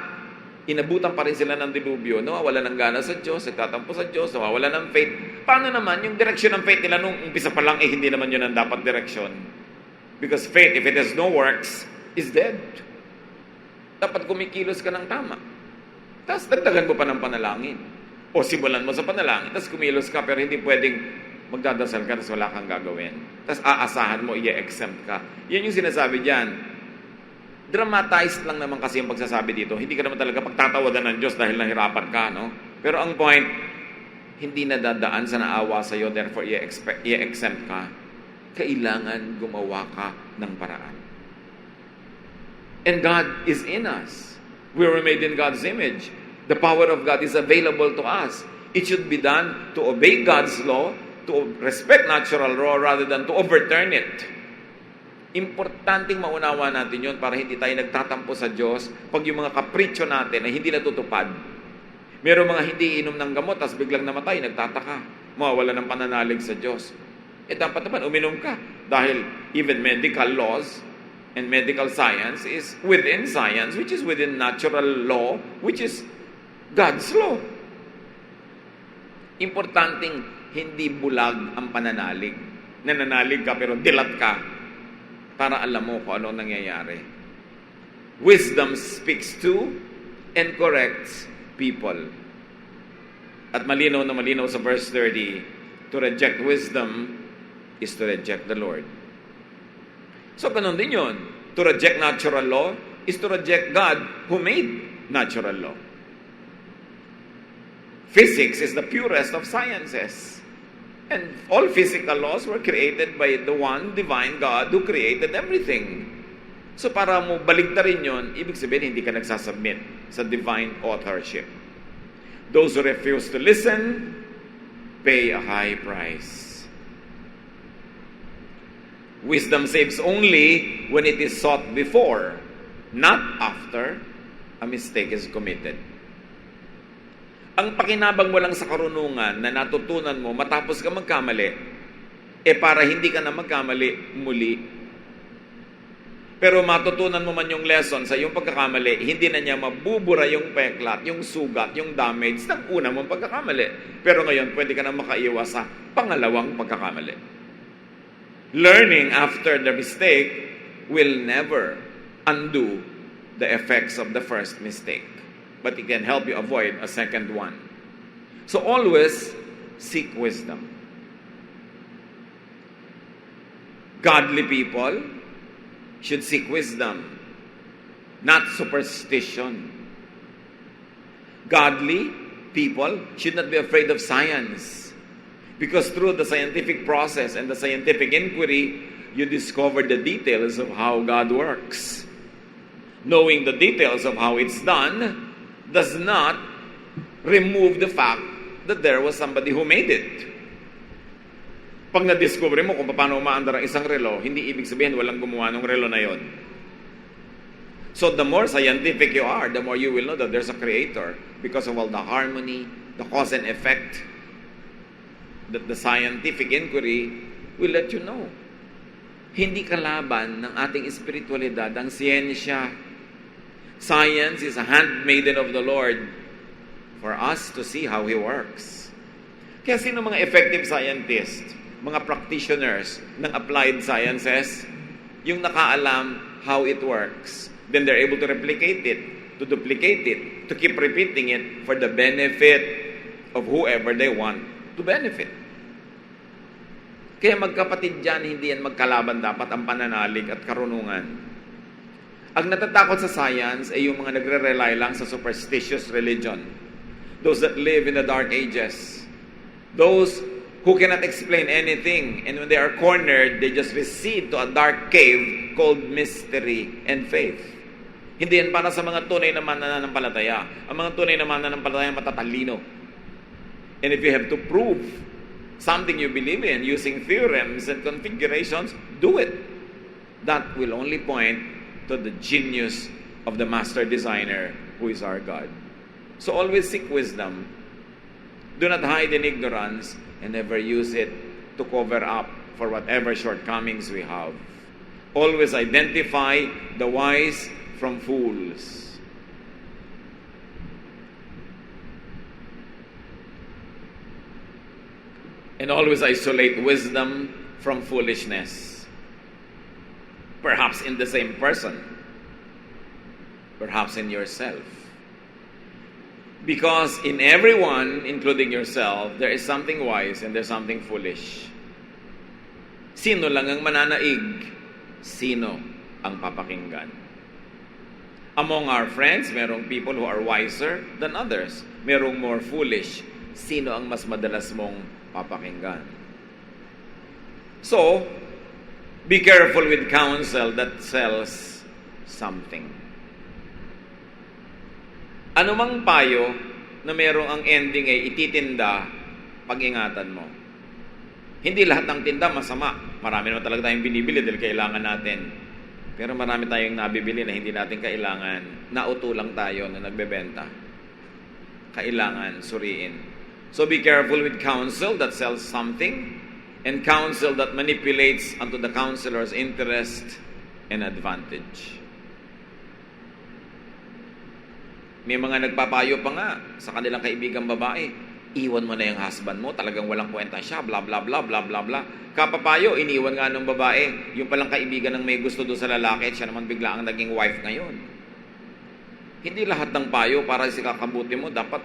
Speaker 3: inabutan pa rin sila ng dilubyo, nawawala ng gana sa Diyos, nagtatampo sa Diyos, nawawala ng faith. Paano naman yung direction ng faith nila nung umpisa pa lang, hindi naman yun ang dapat direction. Because faith, if it has no works, is dead. Dapat kumikilos ka ng tama. Tapos dagdagan mo pa ng panalangin. O simulan mo sa panalangin, tapos kumilos ka, pero hindi pwedeng magdadasal ka, tapos wala kang gagawin. Tapos aasahan mo, i-exempt ka. Yan yung sinasabi dyan. Dramatized lang naman kasi yung pagsasabi dito. Hindi ka naman talaga pagtatawadan ng Diyos dahil nahirapan ka, no? Pero ang point, hindi nadadaan sa naawa sa'yo, therefore i-exempt ka. Kailangan gumawa ka ng paraan. And God is in us. We were made in God's image. The power of God is available to us. It should be done to obey God's law, to respect natural law rather than to overturn it. Importanteng maunawa natin yun para hindi tayo nagtatampo sa Diyos pag yung mga kapritsyo natin ay hindi natutupad. Meron mga hindi inom ng gamot tapos biglang namatay, nagtataka. Mawawala ng pananalig sa Diyos. Dapat naman uminom ka dahil even medical laws and medical science is within science, which is within natural law, which is God's law. Importanteng hindi bulag ang pananalig. Nananalig ka pero dilat ka para alam mo kung ano nangyayari. Wisdom speaks to and corrects people. At malinaw na malinaw sa verse 30, to reject wisdom is to reject the Lord. So ganun din yun. To reject natural law is to reject God who made natural law. Physics is the purest of sciences. And all physical laws were created by the one divine God who created everything. So para mo baligtarin yun, ibig sabihin hindi ka nagsasubmit sa divine authorship. Those who refuse to listen, pay a high price. Wisdom saves only when it is sought before, not after a mistake is committed. Ang pakinabang mo lang sa karunungan na natutunan mo matapos ka magkamali, para hindi ka na magkamali muli. Pero matutunan mo man yung lesson sa iyong pagkakamali, hindi na niya mabubura yung peklat, yung sugat, yung damage ng una mong pagkakamali. Pero ngayon, pwede ka na makaiwas sa pangalawang pagkakamali. Learning after the mistake will never undo the effects of the first mistake. But it can help you avoid a second one. So always seek wisdom. Godly people should seek wisdom, not superstition. Godly people should not be afraid of science, because through the scientific process and the scientific inquiry, you discover the details of how God works. Knowing the details of how it's done does not remove the fact that there was somebody who made it. Pag na-discover mo kung paano umaandar ang isang relo, hindi ibig sabihin walang gumawa ng relo na yon. So the more scientific you are, the more you will know that there's a creator because of all the harmony, the cause and effect that the scientific inquiry will let you know. Hindi kalaban ng ating espiritualidad ang siyensya. Science is a handmaiden of the Lord for us to see how He works. Kaya sino mga effective scientists, mga practitioners ng applied sciences, yung nakaalam how it works. Then they're able to replicate it, to duplicate it, to keep repeating it for the benefit of whoever they want to benefit. Kaya magkapatid dyan, hindi yan magkalaban dapat ang pananalig at karunungan. Ang natatakot sa science ay yung mga nagre-rely lang sa superstitious religion. Those that live in the dark ages. Those who cannot explain anything, and when they are cornered, they just recede to a dark cave called mystery and faith. Hindi yan para sa mga tunay na mananampalataya. Ang mga tunay na mananampalataya matatalino. And if you have to prove something you believe in using theorems and configurations, do it. That will only point to the genius of the master designer who is our God. So always seek wisdom. Do not hide in ignorance and never use it to cover up for whatever shortcomings we have. Always identify the wise from fools. And always isolate wisdom from foolishness. Perhaps in the same person. Perhaps in yourself. Because in everyone, including yourself, there is something wise and there's something foolish. Sino lang ang mananaig? Sino ang papakinggan? Among our friends, merong people who are wiser than others. Merong more foolish. Sino ang mas madalas mong papakinggan? So, be careful with counsel that sells something. Anumang payo na merong ang ending ay ititinda, pag-ingatan mo. Hindi lahat ng tinda masama. Marami naman talaga tayong binibili dahil kailangan natin. Pero marami tayong nabibili na hindi natin kailangan. Nauto lang tayo na nagbebenta. Kailangan suriin. So be careful with counsel that sells something and counsel that manipulates unto the counselor's interest and advantage. May mga nagpapayo pa nga sa kanilang kaibigang babae. Iwan mo na yung husband mo, talagang walang kwenta siya, bla bla bla bla bla bla. Kapapayo, iniwan nga ng babae. Yung palang kaibigan ng may gusto doon sa lalaki at siya naman bigla ang naging wife ngayon. Hindi lahat ng payo para sa kakabuti mo, dapat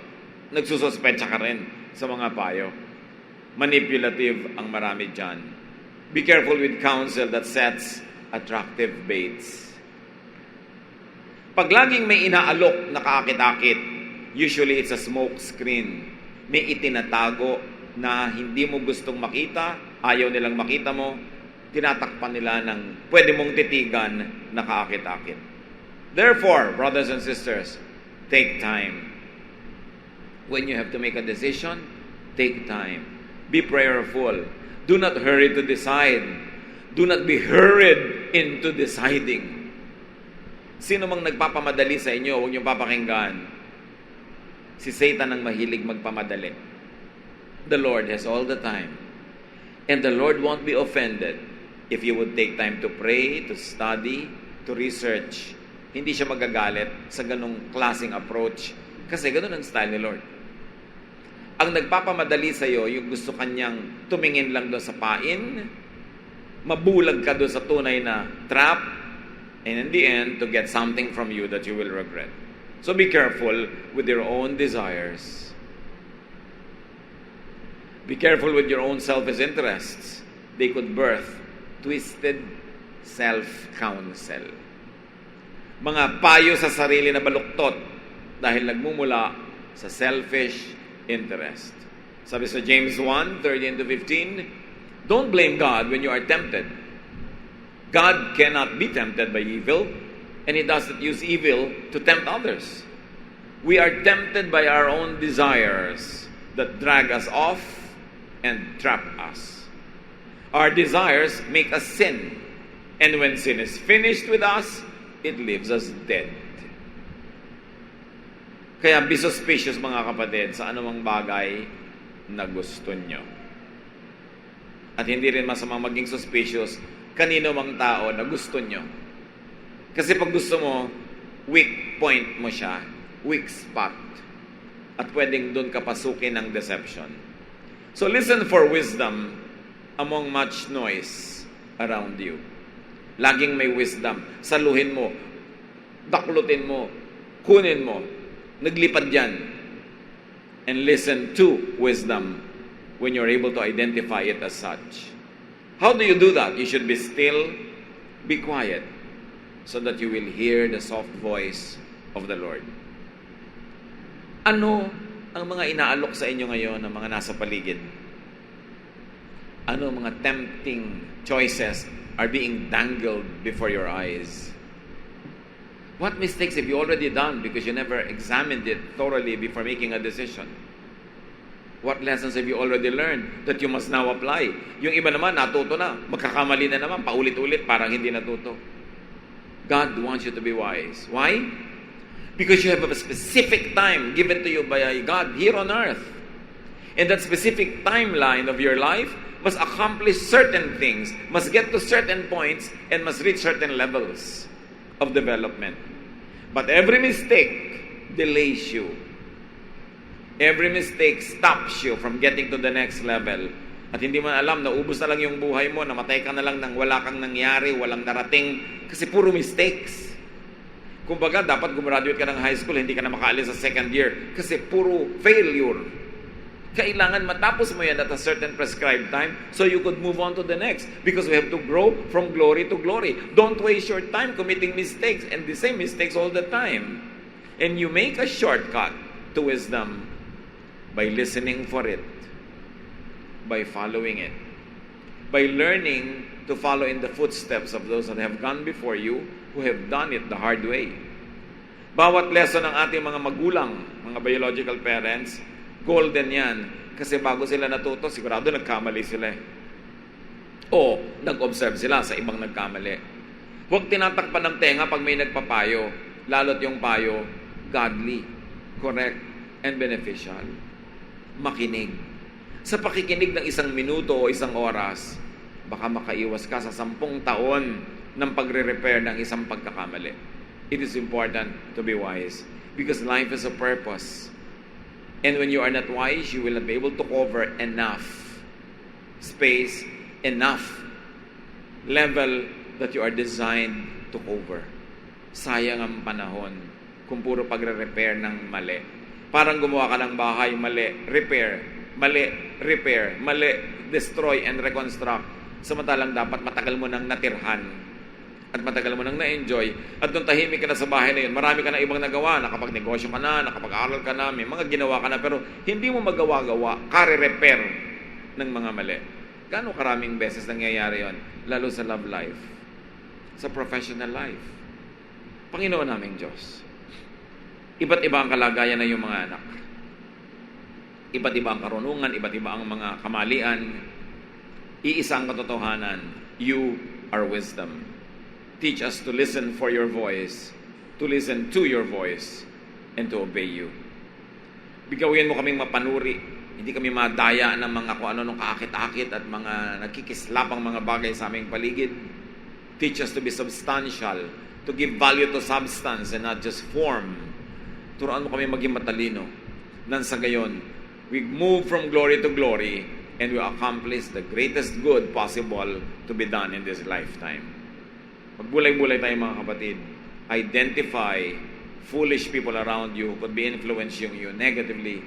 Speaker 3: nagsususpecha ka rin sa mga payo. Manipulative ang marami dyan. Be careful with counsel that sets attractive baits. Pag laging may inaalok na kaakit-akit, usually it's a smoke screen. May itinatago na hindi mo gustong makita, ayaw nilang makita mo, tinatakpan nila ng pwede mong titigan na kaakit-akit. Therefore, brothers and sisters, take time. When you have to make a decision, take time. Be prayerful. Do not hurry to decide. Do not be hurried into deciding. Sino mang nagpapamadali sa inyo, huwag niyong papakinggan. Si Satan ang mahilig magpamadali. The Lord has all the time. And the Lord won't be offended if you would take time to pray, to study, to to research, hindi siya magagalit sa ganong klaseng approach. Kasi ganon ang style ni Lord. Ang nagpapamadali sa'yo, yung gusto kanyang tumingin lang doon sa pain, mabulag ka doon sa tunay na trap, and in the end, to get something from you that you will regret. So be careful with your own desires. Be careful with your own selfish interests. They could birth twisted self-counsel. Mga payo sa sarili na baluktot dahil nagmumula sa selfish interest. Sabi sa James 1:13-15, don't blame God when you are tempted. God cannot be tempted by evil, and He doesn't use evil to tempt others. We are tempted by our own desires that drag us off and trap us. Our desires make us sin, and when sin is finished with us, it leaves us dead. Kaya be suspicious mga kapatid sa anumang bagay na gusto nyo. At hindi rin masamang maging suspicious kanino mang tao na gusto nyo. Kasi pag gusto mo, weak point mo siya, weak spot. At pwedeng doon ka pasukin ng deception. So listen for wisdom among much noise around you. Laging may wisdom. Saluhin mo, daklutin mo, kunin mo, naglipad yan. And listen to wisdom when you're able to identify it as such. How do you do that? You should be still, be quiet, so that you will hear the soft voice of the Lord. Ano ang mga inaalok sa inyo ngayon ng mga nasa paligid? Ano ang mga tempting choices are being dangled before your eyes? What mistakes have you already done because you never examined it thoroughly before making a decision? What lessons have you already learned that you must now apply? Yung iba naman, natuto na. Magkakamali na naman, paulit-ulit, parang hindi natuto. God wants you to be wise. Why? Because you have a specific time given to you by God here on earth. And that specific timeline of your life must accomplish certain things, must get to certain points, and must reach certain levels of development. But every mistake delays you. Every mistake stops you from getting to the next level. At hindi mo alam, naubos na lang yung buhay mo, namatay ka na lang nang wala kang nangyari, walang narating, kasi puro mistakes. Kumbaga, dapat gumraduate ka ng high school, hindi ka na makaalis sa second year, kasi puro failure. Kailangan matapos mo yan at a certain prescribed time so you could move on to the next. Because we have to grow from glory to glory. Don't waste your time committing mistakes and the same mistakes all the time. And you make a shortcut to wisdom by listening for it, by following it, by learning to follow in the footsteps of those that have gone before you who have done it the hard way. Bawat lesson ng ating mga magulang, mga biological parents, golden yan. Kasi bago sila natuto, sigurado nagkamali sila. O nag-observe sila sa ibang nagkamali. Huwag tinatakpan ng tenga pag may nagpapayo. Lalo't yung payo, godly, correct, and beneficial. Makinig. Sa pakikinig ng 1 minuto o 1 oras, baka makaiwas ka sa 10 taon ng pagre-repair ng isang pagkakamali. It is important to be wise because life is a purpose. And when you are not wise, you will not be able to cover enough space, enough level that you are designed to cover. Sayang ang panahon kung puro pagre-repair ng mali. Parang gumawa ka ng bahay, mali, repair, mali, destroy and reconstruct. Samantalang dapat matagal mo nang natirhan at matagal mo nang na-enjoy, at nung tahimik ka na sa bahay na yun, marami ka na ibang nagawa, nakapag-negosyo ka na, nakapag-aral ka na, may mga ginawa ka na, pero hindi mo magawa-gawa, kare-repair ng mga mali. Gaano karaming beses nangyayari yon, lalo sa love life, sa professional life. Panginoon naming Diyos, iba't iba ang kalagayan ng iyong mga anak. Iba't iba ang karunungan, iba't iba ang mga kamalian. Iisa ang katotohanan, you are wisdom. Teach us to listen for your voice, to listen to your voice, and to obey you. Bigawin mo kaming mapanuri. Hindi kami madaya ng mga kung ano nung kaakit-akit at mga nagkikislapang mga bagay sa aming paligid. Teach us to be substantial, to to give value to substance and not just form. Turuan mo kami maging matalino. Nang sa gayon, we move from glory to glory and we accomplish the greatest good possible to be done in this lifetime. Magbulay-bulay tayo mga kapatid. Identify foolish people around you who could be influencing you negatively.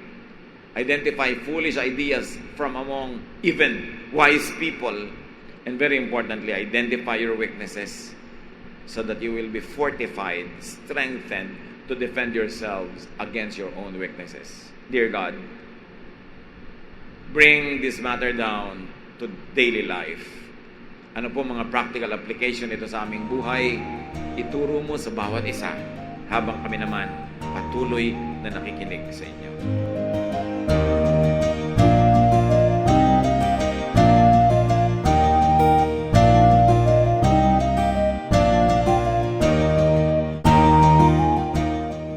Speaker 3: Identify foolish ideas from among even wise people. And very importantly, identify your weaknesses so that you will be fortified, strengthened to defend yourselves against your own weaknesses. Dear God, bring this matter down to daily life. Ano po mga practical application ito sa aming buhay? Ituro mo sa bawat isa habang kami naman patuloy na nakikinig sa inyo.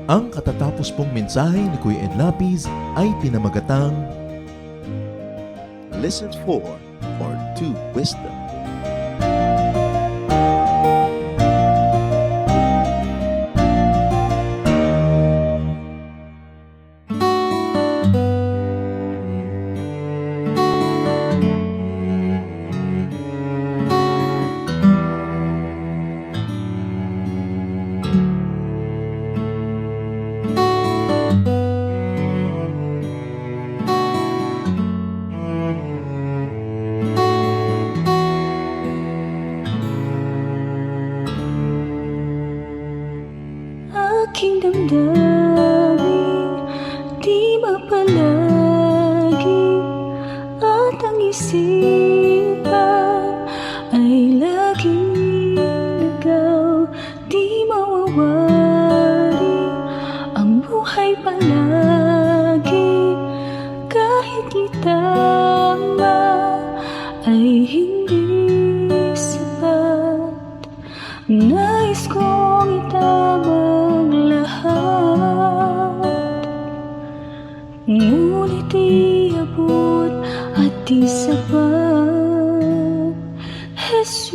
Speaker 1: Ang katatapos pong mensahe ni Kuya Ed Lapis ay pinamagatang
Speaker 2: Listen for or to wisdom.
Speaker 4: Aking damdamin, di mapalagi at ang isipan ay laging ligaw, di mawawari ang buhay palagi kahit itama ay hindi sapat. Nais kong itama ngunit iabot at di sapat. Jesus,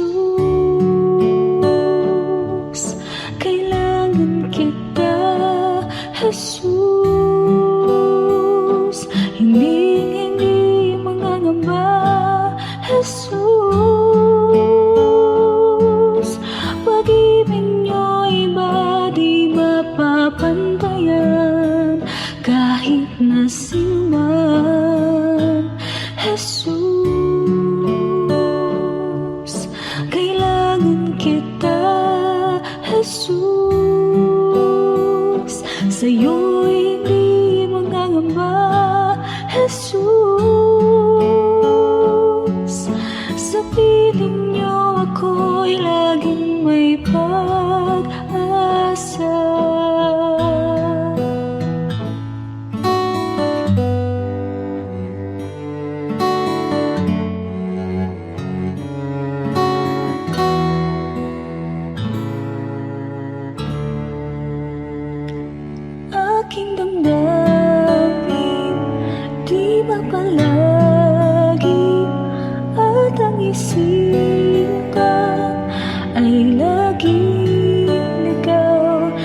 Speaker 4: kailangan kita. Jesus, hindi mangangamba. Jesus, pag-ibig niyo'y ba di mapapantayan kahit na sinuman. Jesus, kailangan kita. Jesus, sa'yo'y hindi mangangamba. Jesus, sa piling niyo ako'y laging may pag-asa. Aking damdamin, di mapalagi at ang isipan ay laging ligaw,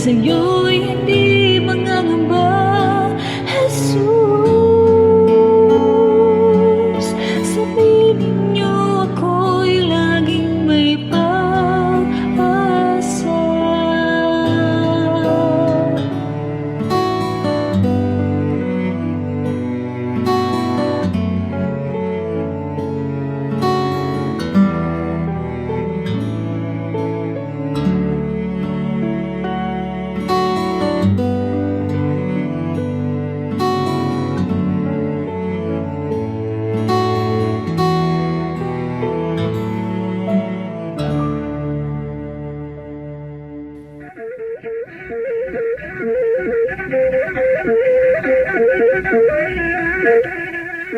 Speaker 4: sa'yo'y hindi mangangamba, Jesus. Sa piling niyo ako'y laging may pag-asa.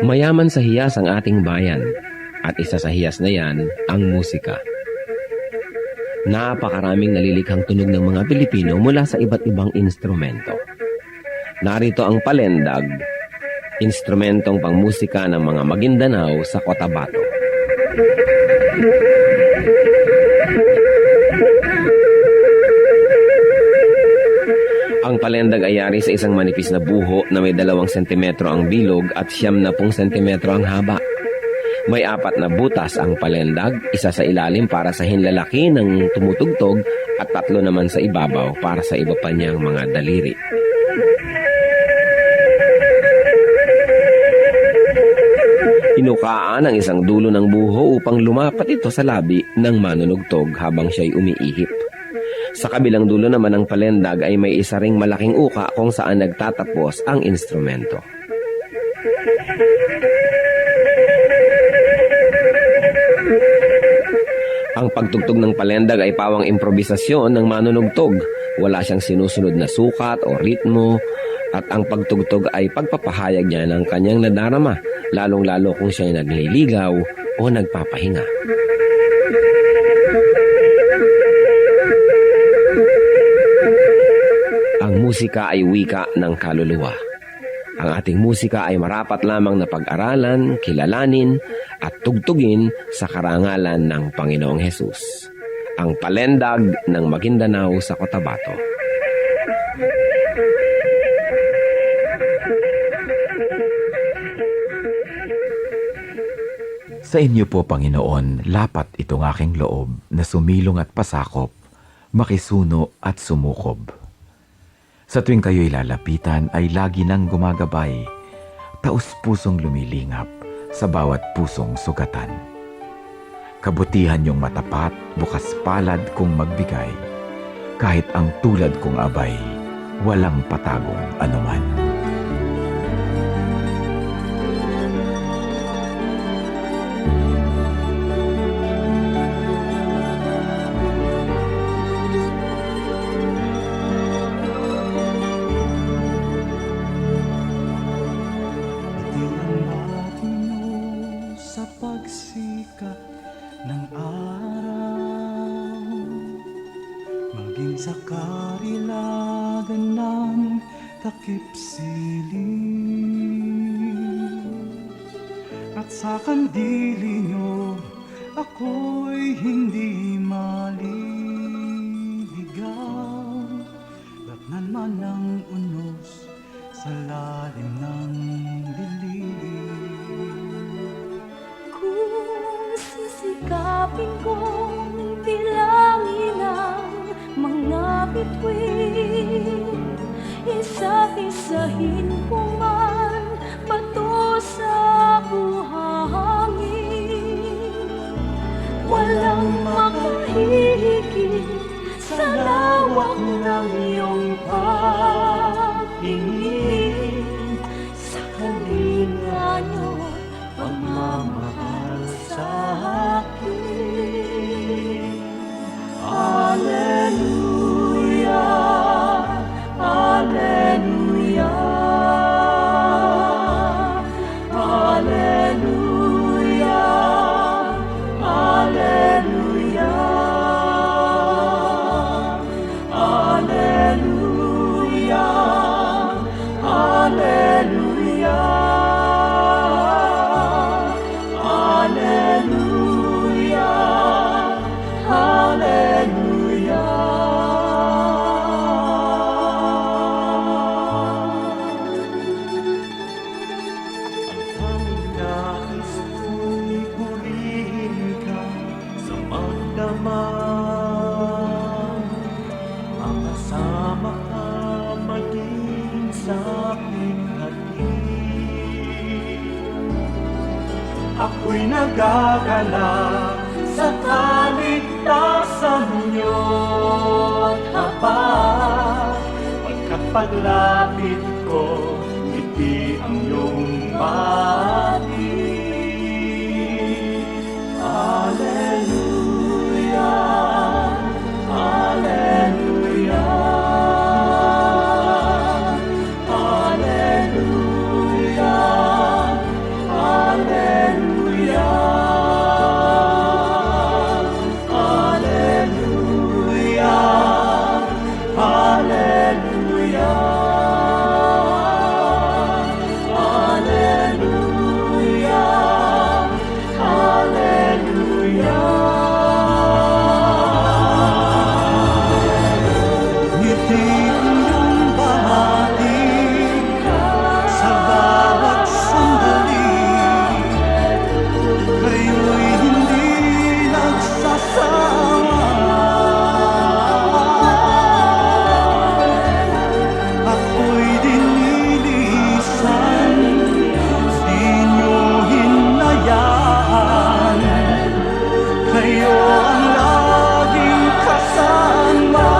Speaker 5: Mayaman sa hiyas ang ating bayan, at isa sa hiyas na yan ang musika. Napakaraming nalilikhang tunog ng mga Pilipino mula sa iba't ibang instrumento. Narito ang palendag, instrumentong pangmusika ng mga Maguindanao sa Cotabato. Ang palendag ay yari sa isang manipis na buho na may 2 sentimetro ang bilog at 10 sentimetro ang haba. May 4 na butas ang palendag, isa sa ilalim para sa hinlalaki ng tumutugtog at 3 naman sa ibabaw para sa iba pa niyang mga daliri. Inukaan ang isang dulo ng buho upang lumapat ito sa labi ng manunugtog habang siya'y umiihip. Sa kabilang dulo naman ng palendag ay may isa ring malaking uka kung saan nagtatapos ang instrumento. Ang pagtugtog ng palendag ay pawang improbisasyon ng manunugtog. Wala siyang sinusunod na sukat o ritmo at ang pagtugtog ay pagpapahayag niya ng kanyang nadarama, lalong-lalo kung siya'y nagliligaw o nagpapahinga. Ang musika ay wika ng kaluluwa. Ang ating musika ay marapat lamang na pag-aralan, kilalanin, at tugtugin sa karangalan ng Panginoong Hesus. Ang palendag ng Maguindanao sa Cotabato.
Speaker 6: Sa inyo po, Panginoon, lapat itong aking loob na sumilong at pasakop, makisuno at sumukob. Sa tuwing kayo'y lalapitan ay lagi nang gumagabay, taus-pusong lumilingap sa bawat pusong sugatan. Kabutihan niyong matapat, bukas palad kong magbigay, kahit ang tulad kong abay, walang patagong anuman.
Speaker 7: Sa pagsikat ng araw, maging sa karilagan ng takip siling, at sa kandili nyo ako'y hindi maliligaw. Datnan man ang unos sa lalim ng dilim.
Speaker 4: Sisikapin kong bilangin ang mga bituin, isa-isahin ko man bato sa buhangin. Walang makahihigit sa lawak ng iyong pagtingin, sa kalinga nyo pagmamahal sa akin. Alleluia, alleluia, alleluia, alleluia, alleluia,
Speaker 7: ako'y nagagalak sa kaligtasan niyo't habang pagkat paglapit ko, ngiti ang iyong bati. Hallelujah, Hallelujah, Hallelujah, Hallelujah, Hallelujah, Hallelujah, Hallelujah, Hallelujah. Ngiti ang iyong bahati sa bawat sandali, kayo'y hindi nagsasawa. Ako'y dinilisan, di niyo hinayaan, kayo ang laging kasama.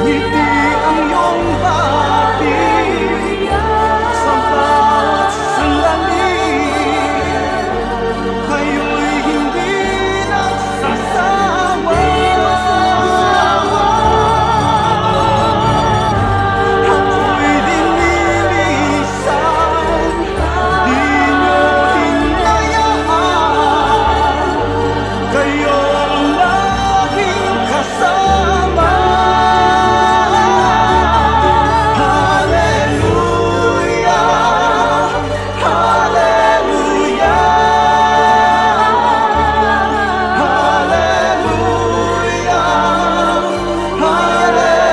Speaker 7: Ngiti ang iyong bati sa bawat sandali, kayo'y hindi nagsasawa. Ako'y dinilisan, di niyo hinayaan, kayo ang laging kasama. Hallelujah, Hallelujah, Hallelujah,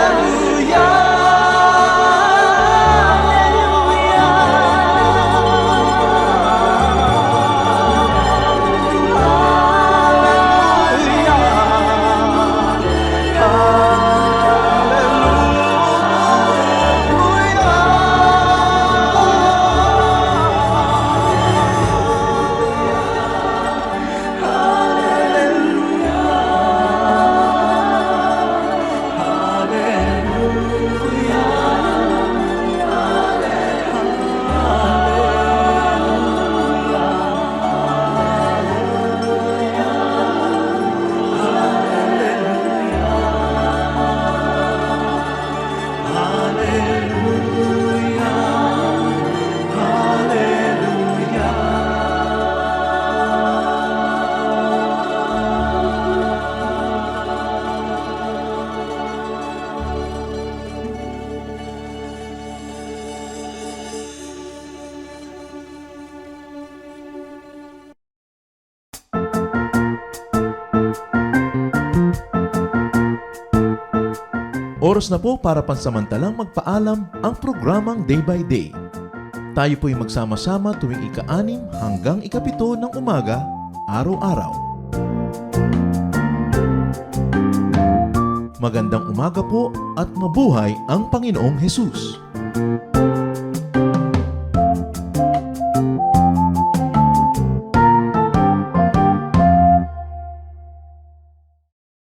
Speaker 1: Oras na po para pansamantalang magpaalam ang programang Day by Day. Tayo po'y magsama-sama tuwing ika-6 hanggang ika-7 ng umaga, araw-araw. Magandang umaga po at mabuhay ang Panginoong Hesus!